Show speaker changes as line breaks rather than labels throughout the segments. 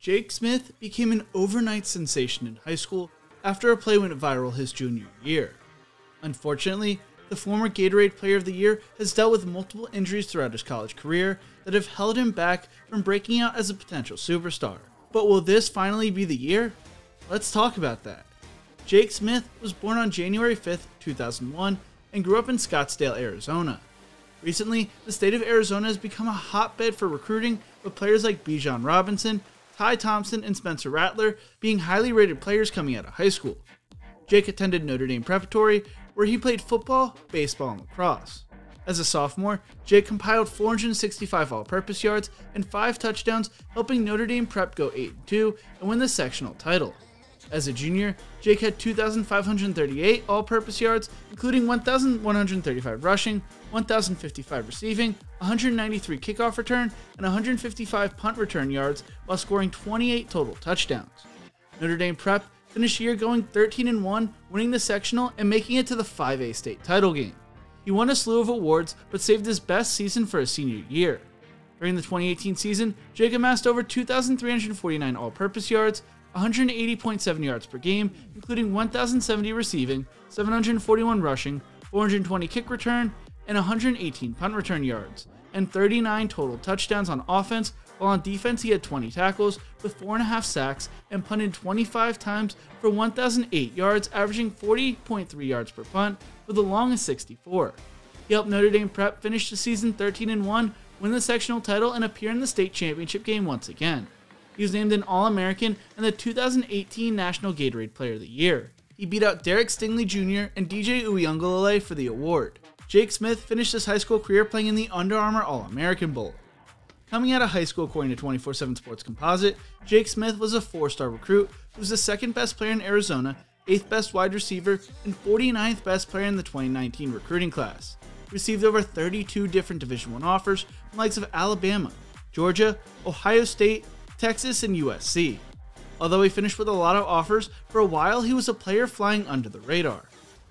Jake Smith became an overnight sensation in high school after a play went viral his junior year. Unfortunately, the former Gatorade Player of the Year has dealt with multiple injuries throughout his college career that have held him back from breaking out as a potential superstar. But will this finally be the year? Let's talk about that. Jake Smith was born on January 5th, 2001 and grew up in Scottsdale, Arizona. Recently, the state of Arizona has become a hotbed for recruiting, with players like Bijan Robinson, Ty Thompson, and Spencer Rattler being highly rated players coming out of high school. Jake attended Notre Dame Preparatory, where he played football, baseball, and lacrosse. As a sophomore, Jake compiled 465 all-purpose yards and 5 touchdowns, helping Notre Dame Prep go 8-2 and win the sectional title. As a junior, Jake had 2,538 all-purpose yards, including 1,135 rushing, 1,055 receiving, 193 kickoff return, and 155 punt return yards, while scoring 28 total touchdowns. Notre Dame Prep finished the year going 13-1, winning the sectional and making it to the 5A state title game. He won a slew of awards, but saved his best season for his senior year. During the 2018 season, Jake amassed over 2,349 all-purpose yards, 180.7 yards per game, including 1,070 receiving, 741 rushing, 420 kick return, and 118 punt return yards, and 39 total touchdowns on offense, while on defense he had 20 tackles with 4.5 sacks and punted 25 times for 1,008 yards, averaging 40.3 yards per punt, with the longest 64. He helped Notre Dame Prep finish the season 13-1, win the sectional title, and appear in the state championship game once again. He was named an All-American and the 2018 National Gatorade Player of the Year. He beat out Derek Stingley Jr. and DJ Uiagalelei for the award. Jake Smith finished his high school career playing in the Under Armour All-American Bowl. Coming out of high school according to 24/7 Sports Composite, Jake Smith was a 4-star recruit who was the 2nd best player in Arizona, 8th best wide receiver, and 49th best player in the 2019 recruiting class. He received over 32 different Division I offers from the likes of Alabama, Georgia, Ohio State, Texas, and USC. Although he finished with a lot of offers, for a while he was a player flying under the radar.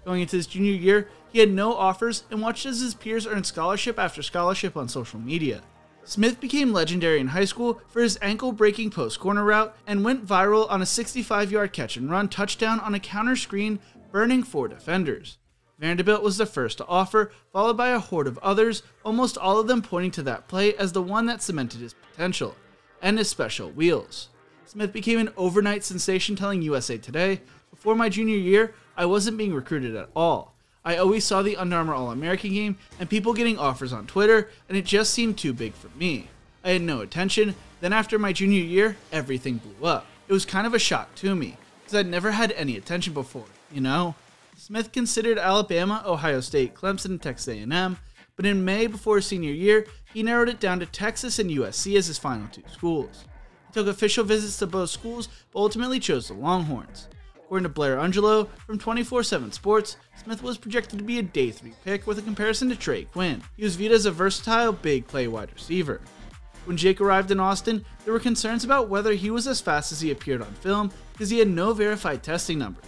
Going into his junior year, he had no offers and watched as his peers earned scholarship after scholarship on social media. Smith became legendary in high school for his ankle-breaking post corner route and went viral on a 65-yard catch-and-run touchdown on a counter screen, burning 4 defenders. Vanderbilt was the first to offer, followed by a horde of others, almost all of them pointing to that play as the one that cemented his potential and his special wheels. Smith became an overnight sensation, telling USA Today, "Before my junior year, I wasn't being recruited at all. I always saw the Under Armour All-American game and people getting offers on Twitter, and it just seemed too big for me. I had no attention. Then after my junior year, everything blew up. It was kind of a shock to me, because I'd never had any attention before, you know?" Smith considered Alabama, Ohio State, Clemson, and Texas A&M, but in May before his senior year, he narrowed it down to Texas and USC as his final 2 schools. He took official visits to both schools, but ultimately chose the Longhorns. According to Blair Angelo from 24/7 Sports, Smith was projected to be a day 3 pick with a comparison to Trey Quinn. He was viewed as a versatile, big play wide receiver. When Jake arrived in Austin, there were concerns about whether he was as fast as he appeared on film because he had no verified testing numbers.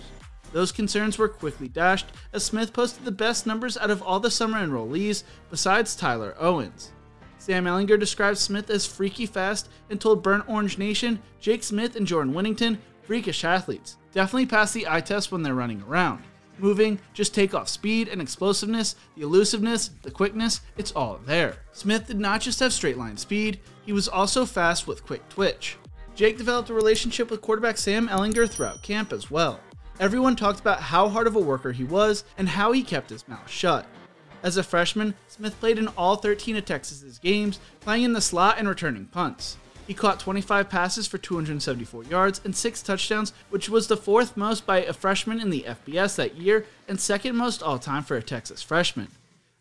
Those concerns were quickly dashed as Smith posted the best numbers out of all the summer enrollees besides Tyler Owens. Sam Ehlinger described Smith as freaky fast and told Burnt Orange Nation, "Jake Smith and Jordan Whittington, freakish athletes. Definitely pass the eye test when they're running around. Moving, just take off speed and explosiveness, the elusiveness, the quickness, it's all there." Smith did not just have straight line speed, he was also fast with quick twitch. Jake developed a relationship with quarterback Sam Ehlinger throughout camp as well. Everyone talked about how hard of a worker he was and how he kept his mouth shut. As a freshman, Smith played in all 13 of Texas's games, playing in the slot and returning punts. He caught 25 passes for 274 yards and 6 touchdowns, which was the 4th most by a freshman in the FBS that year and 2nd most all-time for a Texas freshman.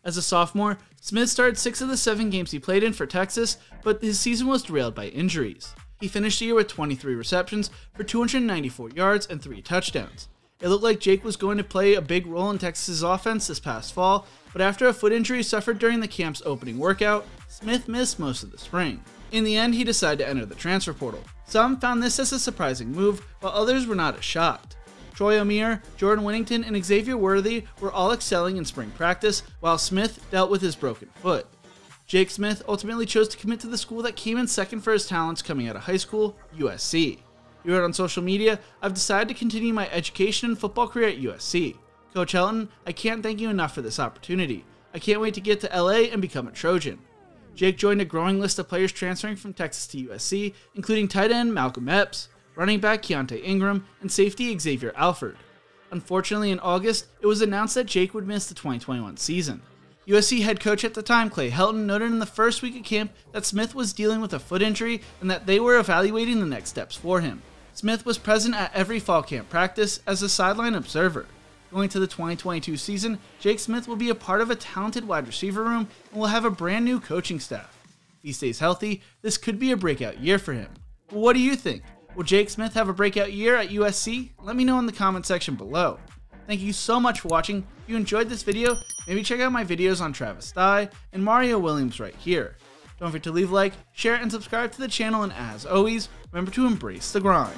As a sophomore, Smith started 6 of the 7 games he played in for Texas, but his season was derailed by injuries. He finished the year with 23 receptions for 294 yards and 3 touchdowns. It looked like Jake was going to play a big role in Texas's offense this past fall, but after a foot injury suffered during the camp's opening workout, Smith missed most of the spring. In the end, he decided to enter the transfer portal. Some found this as a surprising move, while others were not as shocked. Troy O'Meara, Jordan Whittington, and Xavier Worthy were all excelling in spring practice, while Smith dealt with his broken foot. Jake Smith ultimately chose to commit to the school that came in second for his talents coming out of high school, USC. He wrote on social media, "I've decided to continue my education and football career at USC. Coach Helton, I can't thank you enough for this opportunity. I can't wait to get to LA and become a Trojan." Jake joined a growing list of players transferring from Texas to USC, including tight end Malcolm Epps, running back Keontae Ingram, and safety Xavier Alford. Unfortunately, in August, it was announced that Jake would miss the 2021 season. USC head coach at the time, Clay Helton, noted in the first week of camp that Smith was dealing with a foot injury and that they were evaluating the next steps for him. Smith was present at every fall camp practice as a sideline observer. Going to the 2022 season, Jake Smith will be a part of a talented wide receiver room and will have a brand new coaching staff. If he stays healthy, this could be a breakout year for him. But what do you think? Will Jake Smith have a breakout year at USC? Let me know in the comment section below. Thank you so much for watching. If you enjoyed this video, maybe check out my videos on Travis Dye and Mario Williams right here. Don't forget to leave a like, share, and subscribe to the channel, and as always, remember to embrace the grind.